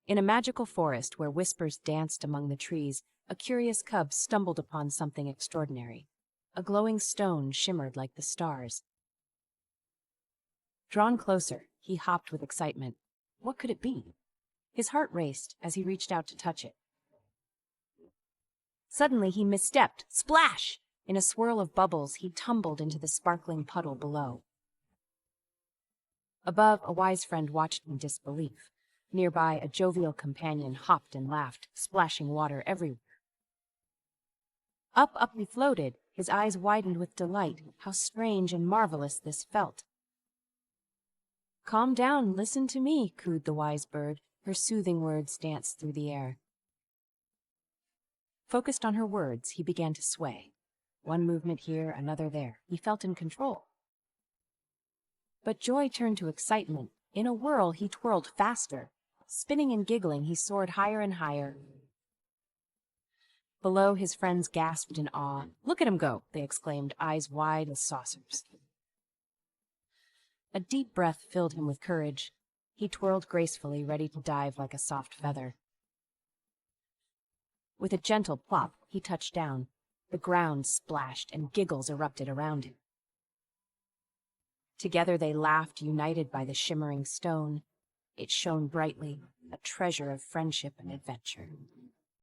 In a magical forest where whispers danced among the trees, a curious cub stumbled upon something extraordinary. A glowing stone shimmered like the stars. Drawn closer, he hopped with excitement. What could it be? His heart raced as he reached out to touch it. Suddenly he misstepped. Splash! In a swirl of bubbles, he tumbled into the sparkling puddle below. Above, a wise friend watched in disbelief. Nearby, a jovial companion hopped and laughed, splashing water everywhere. Up he floated, his eyes widened with delight. How strange and marvelous this felt. "Calm down, listen to me," cooed the wise bird. Her soothing words danced through the air. Focused on her words, he began to sway. One movement here, another there. He felt in control. But joy turned to excitement. In a whirl, he twirled faster. Spinning and giggling, he soared higher and higher. Below, his friends gasped in awe. "Look at him go," they exclaimed, eyes wide as saucers. A deep breath filled him with courage. He twirled gracefully, ready to dive like a soft feather. With a gentle plop, he touched down. The ground splashed, and giggles erupted around him. Together they laughed, united by the shimmering stone. It shone brightly, a treasure of friendship and adventure.